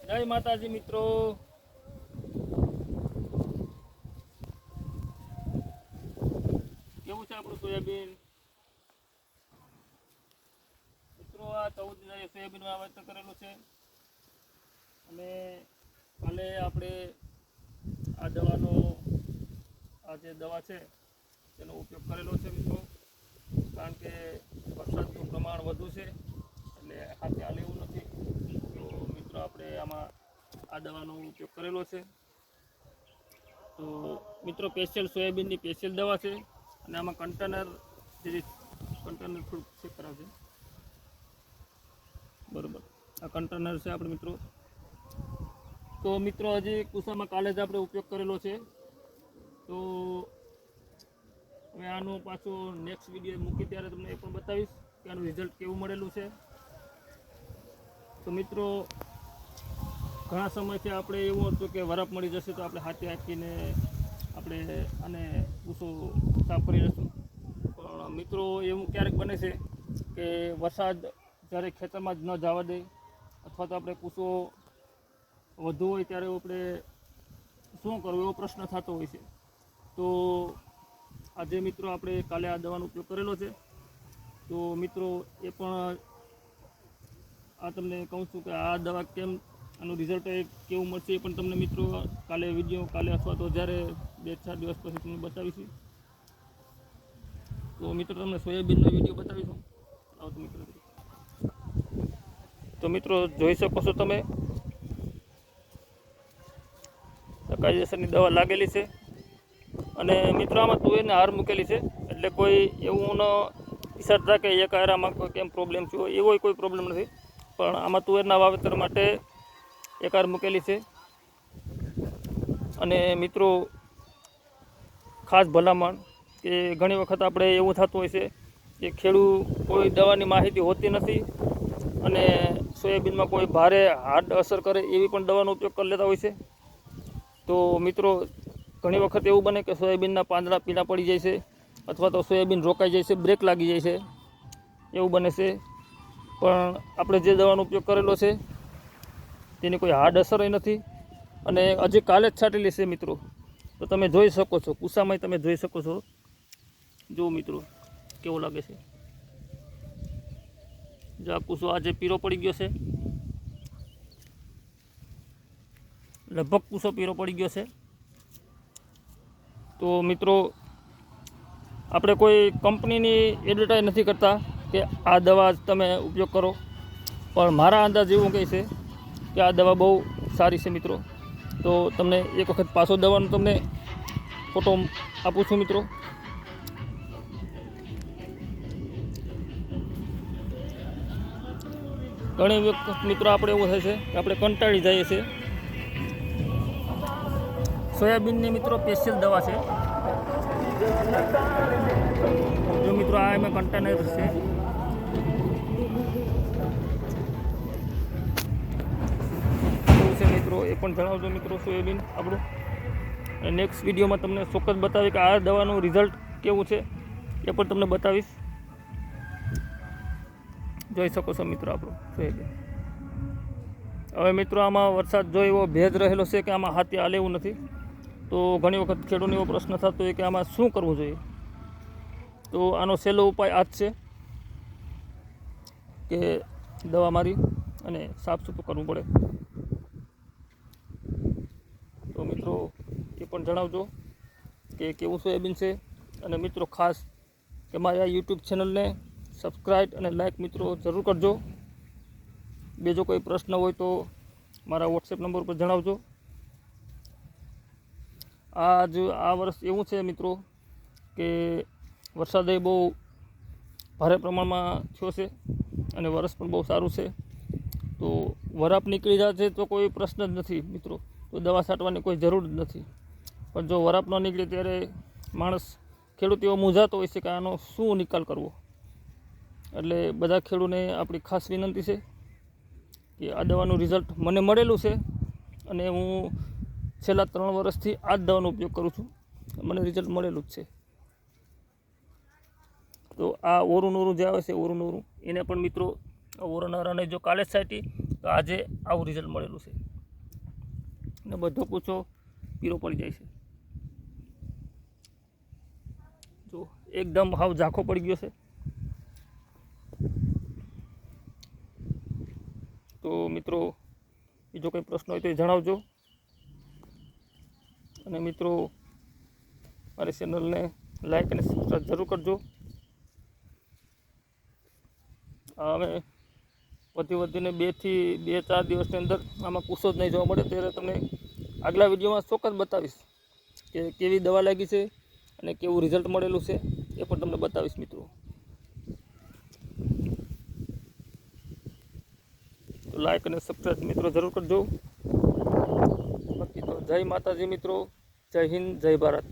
જય માતાજી મિત્રો, કેવું છે આપણું સોયાબીન? મિત્રો આ 14 સોયાબીન વાવેતર કરેલું છે અને કાલે આપણે આ દવાનો આ જે દવા છે તેનો ઉપયોગ કરેલો છે મિત્રો, કારણ કે વરસાદનું પ્રમાણ વધુ છે એટલે હાથે હાલે એવું નથી. તો મિત્રો આપણે આમાં આ દવાનો ઉપયોગ કરેલો છે. તો મિત્રો સ્પેશિયલ સોયાબીનની સ્પેશિયલ દવા છે અને આમાં કન્ટેનર થોડુંક ચેક કરાવશે. બરાબર, આ કન્ટેનર છે આપણે મિત્રો. તો મિત્રો હજી કુસામાં કાલે જ આપણે ઉપયોગ કરેલો છે. તો હવે આનું પાછું નેક્સ્ટ વિડીયો મૂકી ત્યારે તમને એ પણ બતાવીશ કે આનું રિઝલ્ટ કેવું મળેલું છે. તો મિત્રો ઘણા સમયથી આપણે એવું હતું કે વરફ મળી જશે તો આપણે હાથે હાંકીને આપણે આને કૂસો સાફ કરી લઈશું. પણ મિત્રો એવું ક્યારેક બને છે કે વરસાદ જ્યારે ખેતરમાં જ ન જવા દે અથવા તો આપણે કૂસો વધુ હોય ત્યારે આપણે શું કરવું એવો પ્રશ્ન થતો હોય છે. તો આજે મિત્રો આપણે કાલે આ દવાનો ઉપયોગ કરેલો છે. તો મિત્રો એ પણ આ તમને કહું છું કે આ દવા કેમ આનું રિઝલ્ટ કેવું મળશે એ પણ તમને મિત્રો કાલે અથવા તો જ્યારે 2-4 દિવસ પછી તમને બતાવીશું. તો મિત્રો તમને સોયાબીનનો વિડીયો બતાવીશું. તો મિત્રો જોઈ શકો છો તમે, કાયદેસરની દવા લાગેલી છે અને મિત્રો આમાં તુવેરને હાર મૂકેલી છે, એટલે કોઈ એવું ન વિચારતા કે એક હારામાં કોઈ કેમ પ્રોબ્લેમ થયો એવો કોઈ પ્રોબ્લેમ નથી. પણ આમાં તુવેરના વાવેતર માટે એક હાર મૂકેલી છે. અને મિત્રો ખાસ ભલામણ કે ઘણી વખત આપણે એવું થતું હોય છે કે ખેડૂત કોઈ દવાની માહિતી હોતી નથી અને સોયાબીનમાં કોઈ ભારે હાર્ડ અસર કરે એવી પણ દવાનો ઉપયોગ કરી લેતા હોય છે. તો મિત્રો ઘણી વખત એવું બને કે સોયાબીનના પાંદડા પીળા પડી જાય છે અથવા તો સોયાબીન રોકાઈ જાય છે, બ્રેક લાગી જાય છે, એવું બને છે. પણ આપણે જે દવાનો ઉપયોગ કરેલો છે તેની કોઈ હાર્ડ અસર નથી અને હજી કાલે જ છાંટેલી છે મિત્રો. તો તમે જોઈ શકો છો, કુસામાં તમે જોઈ શકો છો. જો મિત્રો કેવો લાગે છે, જો આ કુસો આજે પીળો પડી ગયો છે, લગભગ કુસો પીળો પડી ગયો છે. તો મિત્રો આપણે કોઈ કંપનીની એડવર્ટાઈઝ નથી કરતા કે આ દવા તમે ઉપયોગ કરો, પણ મારા અંદાજ એવું કહે છે કે આ દવા બહુ સારી છે મિત્રો. તો તમને એક વખત પાછો દવાનો તમને ફોટો આપું છું મિત્રો. ઘણી વખત મિત્રો આપણે એવું થાય છે કે આપણે કંટાળી જઈએ છીએ. સોયાબીનની મિત્રો સ્પેશિયલ દવા છે. જો મિત્રો આ એમાં કન્ટેનર છે. મિત્રો એ પણ જણાવજો મિત્રો સોયાબીન આપણું. અને નેક્સ્ટ વિડીયોમાં તમને ચોક્કસ બતાવી કે આ દવાનું રિઝલ્ટ કેવું છે એ પણ તમને બતાવીશ. જોઈ શકો છો મિત્રો આપણું સોયાબીન. હવે મિત્રો આમાં વરસાદ જો એવો ભેજ રહેલો છે કે આમાં હાથે હાલે એવું નથી. તો ઘણી વખત ખેડૂતને એવો પ્રશ્ન થતો હોય કે આમાં શું કરવું જોઈએ. તો આનો સહેલો ઉપાય આ જ છે કે દવા મારી અને સાફ સૂફું કરવું પડે. તો મિત્રો એ પણ જણાવજો કે કેવું સોયાબીન છે. અને મિત્રો ખાસ કે મારી આ યુટ્યુબ ચેનલને સબસ્ક્રાઈબ અને લાઈક મિત્રો જરૂર કરજો. બીજો કોઈ પ્રશ્ન હોય તો મારા વોટ્સએપ નંબર પર જણાવજો. આ વર્ષ એવું છે મિત્રો કે વરસાદ બહુ ભારે પ્રમાણમાં થયો છે અને વરસ પણ બહુ સારું છે. તો વરાપ નીકળી જાય છે તો કોઈ પ્રશ્ન જ નથી મિત્રો. તો દવા છાંટવાની કોઈ જરૂર જ નથી. પણ જો વરાપ ન નીકળે ત્યારે ખેડૂત એવો મૂંઝાતો હોય છે કે આનો શું નિકાલ કરવો. એટલે બધા ખેડૂતને આપણી ખાસ વિનંતી છે કે આ દવાનું રિઝલ્ટ મને મળેલું છે અને હું છેલ્લા 3 વર્ષથી આ જ દવાનો ઉપયોગ કરું છું. મને રિઝલ્ટ મળેલું જ છે. તો આ ઓરું જે આવે છે ઓરું એને પણ મિત્રો ઓરનારાને જો કાલે જ છાંટી તો આજે આવું રિઝલ્ટ મળેલું છે. ને બધો પૂછો પીળો પડી જાય છે. જો એકદમ હાવ ઝાંખો પડી ગયો છે. તો મિત્રો બીજો કંઈ પ્રશ્ન હોય તો એ જણાવજો. અને મિત્રો મારી ચેનલને લાઈક અને સબસ્ક્રાઈબ જરૂર કરજો. હવે વધીને 2-4 દિવસની અંદર આમાં કૂસો જ નહીં જોવા મળે. ત્યારે તમને આગલા વિડીયોમાં ચોક્કસ બતાવીશ કે કેવી દવા લાગી છે અને કેવું રિઝલ્ટ મળેલું છે એ પણ તમને બતાવીશ મિત્રો. તો લાઈક અને સબસ્ક્રાઈબ મિત્રો જરૂર કરજો. બાકી તો જય માતાજી મિત્રો, જય હિન્દ, જય ભારત.